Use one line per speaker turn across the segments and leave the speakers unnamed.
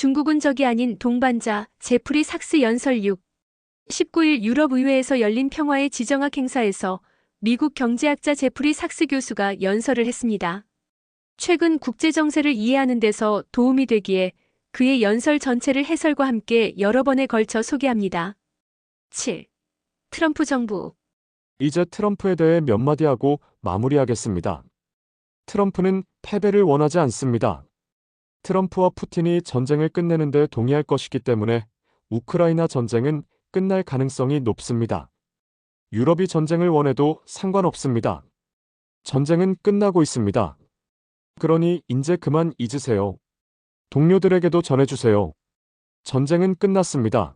중국은 적이 아닌 동반자 제프리 삭스 연설 6. 19일 유럽의회에서 열린 평화의 지정학 행사에서 미국 경제학자 제프리 삭스 교수가 연설을 했습니다. 최근 국제정세를 이해하는 데서 도움이 되기에 그의 연설 전체를 해설과 함께 여러 번에 걸쳐 소개합니다. 7. 트럼프 정부.
이제 트럼프에 대해 몇 마디 하고 마무리하겠습니다. 트럼프는 패배를 원하지 않습니다. 트럼프와 푸틴이 전쟁을 끝내는 데 동의할 것이기 때문에 우크라이나 전쟁은 끝날 가능성이 높습니다. 유럽이 전쟁을 원해도 상관없습니다. 전쟁은 끝나고 있습니다. 그러니 이제 그만 잊으세요. 동료들에게도 전해주세요. 전쟁은 끝났습니다.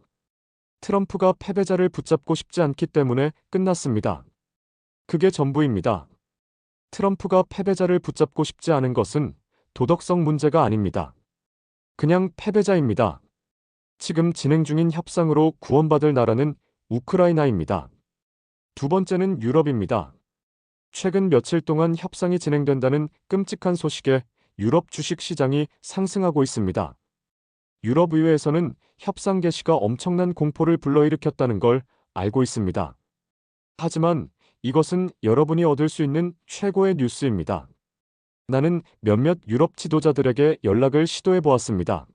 트럼프가 패배자를 붙잡고 싶지 않기 때문에 끝났습니다. 그게 전부입니다. 트럼프가 패배자를 붙잡고 싶지 않은 것은 도덕성 문제가 아닙니다. 그냥 패배자입니다. 지금 진행 중인 협상으로 구원받을 나라는 우크라이나입니다. 두 번째는 유럽입니다. 최근 며칠 동안 협상이 진행된다는 끔찍한 소식에 유럽 주식 시장이 상승하고 있습니다. 유럽의회에서는 협상 개시가 엄청난 공포를 불러일으켰다는 걸 알고 있습니다. 하지만 이것은 여러분이 얻을 수 있는 최고의 뉴스입니다. 나는 몇몇 유럽 지도자들에게 연락을 시도해 보았습니다.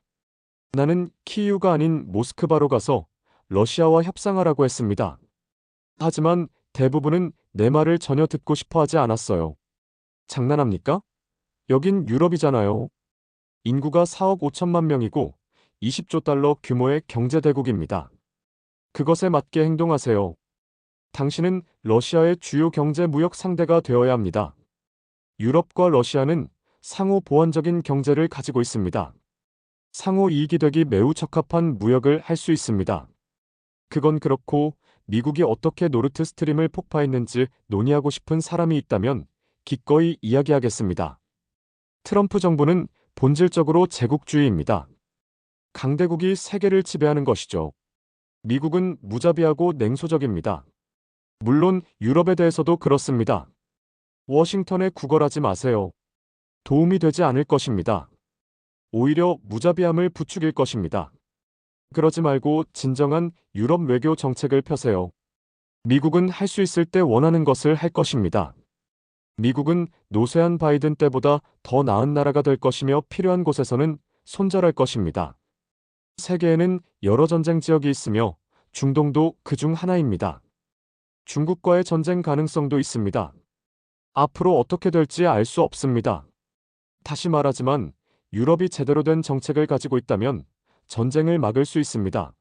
나는 키이우가 아닌 모스크바로 가서 러시아와 협상하라고 했습니다. 하지만 대부분은 내 말을 전혀 듣고 싶어 하지 않았어요. 장난합니까? 여긴 유럽이잖아요. 인구가 4억 5천만 명이고 20조 달러 규모의 경제대국입니다. 그것에 맞게 행동하세요. 당신은 러시아의 주요 경제 무역 상대가 되어야 합니다. 유럽과 러시아는 상호 보완적인 경제를 가지고 있습니다. 상호 이익이 되기 매우 적합한 무역을 할 수 있습니다. 그건 그렇고 미국이 어떻게 노르트 스트림을 폭파했는지 논의하고 싶은 사람이 있다면 기꺼이 이야기하겠습니다. 트럼프 정부는 본질적으로 제국주의입니다. 강대국이 세계를 지배하는 것이죠. 미국은 무자비하고 냉소적입니다. 물론 유럽에 대해서도 그렇습니다. 워싱턴에 구걸하지 마세요. 도움이 되지 않을 것입니다. 오히려 무자비함을 부추길 것입니다. 그러지 말고 진정한 유럽 외교 정책을 펴세요. 미국은 할 수 있을 때 원하는 것을 할 것입니다. 미국은 노쇠한 바이든 때보다 더 나은 나라가 될 것이며 필요한 곳에서는 손절할 것입니다. 세계에는 여러 전쟁 지역이 있으며 중동도 그중 하나입니다. 중국과의 전쟁 가능성도 있습니다. 앞으로 어떻게 될지 알 수 없습니다. 다시 말하지만 유럽이 제대로 된 정책을 가지고 있다면 전쟁을 막을 수 있습니다.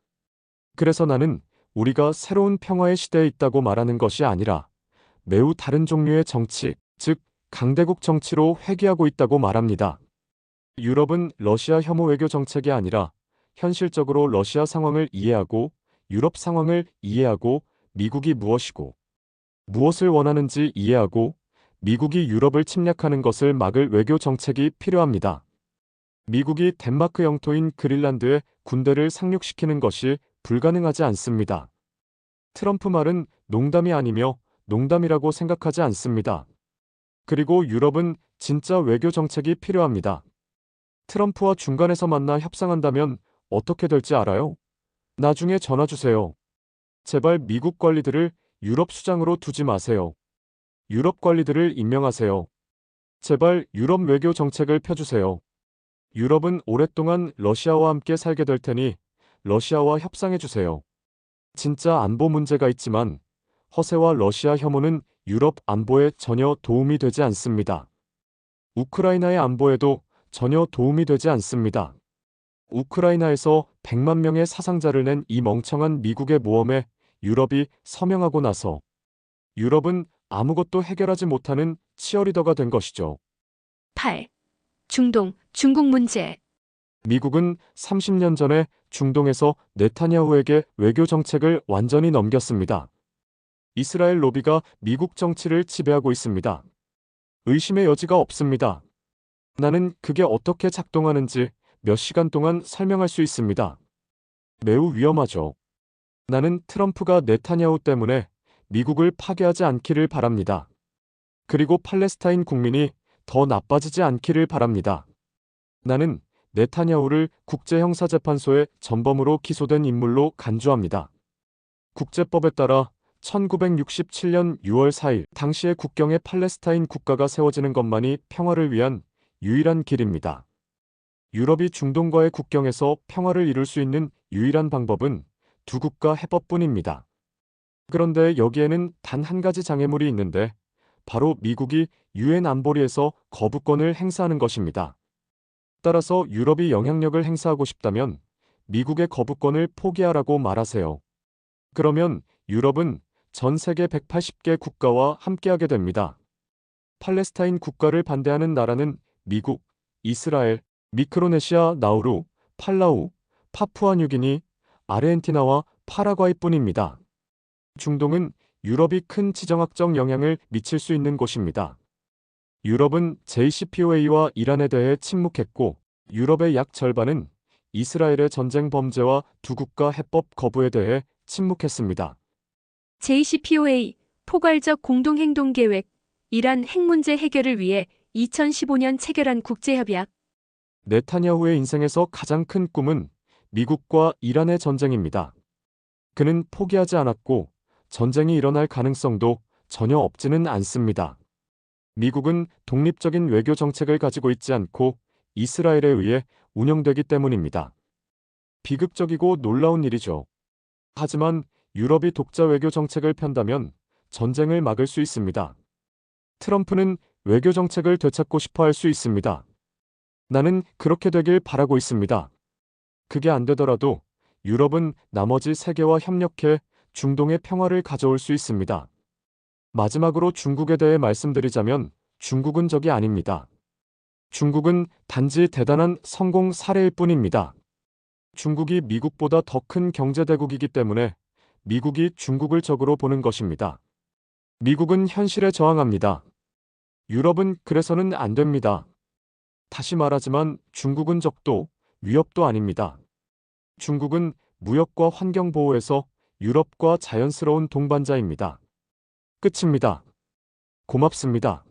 그래서 나는 우리가 새로운 평화의 시대에 있다고 말하는 것이 아니라 매우 다른 종류의 정치, 즉 강대국 정치로 회귀하고 있다고 말합니다. 유럽은 러시아 혐오 외교 정책이 아니라 현실적으로 러시아 상황을 이해하고 유럽 상황을 이해하고 미국이 무엇이고 무엇을 원하는지 이해하고 미국이 유럽을 침략하는 것을 막을 외교 정책이 필요합니다. 미국이 덴마크 영토인 그린란드에 군대를 상륙시키는 것이 불가능하지 않습니다. 트럼프 말은 농담이 아니며 농담이라고 생각하지 않습니다. 그리고 유럽은 진짜 외교 정책이 필요합니다. 트럼프와 중간에서 만나 협상한다면 어떻게 될지 알아요? 나중에 전화 주세요. 제발 미국 관리들을 유럽 수장으로 두지 마세요. 유럽 관리들을 임명하세요. 제발 유럽 외교 정책을 펴주세요. 유럽은 오랫동안 러시아와 함께 살게 될 테니 러시아와 협상해 주세요. 진짜 안보 문제가 있지만 허세와 러시아 혐오는 유럽 안보에 전혀 도움이 되지 않습니다. 우크라이나의 안보에도 전혀 도움이 되지 않습니다. 우크라이나에서 100만 명의 사상자를 낸 이 멍청한 미국의 모험에 유럽이 서명하고 나서 유럽은 아무것도 해결하지 못하는 치어리더가 된 것이죠.
8. 중동, 중국 문제.
미국은 30년 전에 중동에서 네타냐후에게 외교 정책을 완전히 넘겼습니다. 이스라엘 로비가 미국 정치를 지배하고 있습니다. 의심의 여지가 없습니다. 나는 그게 어떻게 작동하는지 몇 시간 동안 설명할 수 있습니다. 매우 위험하죠. 나는 트럼프가 네타냐후 때문에 미국을 파괴하지 않기를 바랍니다. 그리고 팔레스타인 국민이 더 나빠지지 않기를 바랍니다. 나는 네타냐후를 국제형사재판소의 전범으로 기소된 인물로 간주합니다. 국제법에 따라 1967년 6월 4일 당시의 국경에 팔레스타인 국가가 세워지는 것만이 평화를 위한 유일한 길입니다. 유럽이 중동과의 국경에서 평화를 이룰 수 있는 유일한 방법은 두 국가 해법뿐입니다. 그런데 여기에는 단 한 가지 장애물이 있는데 바로 미국이 유엔 안보리에서 거부권을 행사하는 것입니다. 따라서 유럽이 영향력을 행사하고 싶다면 미국의 거부권을 포기하라고 말하세요. 그러면 유럽은 전 세계 180개 국가와 함께하게 됩니다. 팔레스타인 국가를 반대하는 나라는 미국, 이스라엘, 미크로네시아 나우루, 팔라우, 파푸아뉴기니, 아르헨티나와 파라과이뿐입니다. 중동은 유럽이 큰 지정학적 영향을 미칠 수 있는 곳입니다. 유럽은 JCPOA와 이란에 대해 침묵했고 유럽의 약 절반은 이스라엘의 전쟁 범죄와 두 국가 해법 거부에 대해 침묵했습니다.
JCPOA, 포괄적 공동행동계획, 이란 핵 문제 해결을 위해 2015년 체결한 국제협약.
네타냐후의 인생에서 가장 큰 꿈은 미국과 이란의 전쟁입니다. 그는 포기하지 않았고 전쟁이 일어날 가능성도 전혀 없지는 않습니다. 미국은 독립적인 외교 정책을 가지고 있지 않고 이스라엘에 의해 운영되기 때문입니다. 비극적이고 놀라운 일이죠. 하지만 유럽이 독자 외교 정책을 편다면 전쟁을 막을 수 있습니다. 트럼프는 외교 정책을 되찾고 싶어 할 수 있습니다. 나는 그렇게 되길 바라고 있습니다. 그게 안 되더라도 유럽은 나머지 세계와 협력해 중동의 평화를 가져올 수 있습니다. 마지막으로 중국에 대해 말씀드리자면 중국은 적이 아닙니다. 중국은 단지 대단한 성공 사례일 뿐입니다. 중국이 미국보다 더 큰 경제대국이기 때문에 미국이 중국을 적으로 보는 것입니다. 미국은 현실에 저항합니다. 유럽은 그래서는 안 됩니다. 다시 말하지만 중국은 적도 위협도 아닙니다. 중국은 무역과 환경 보호에서 유럽과 자연스러운 동반자입니다. 끝입니다. 고맙습니다.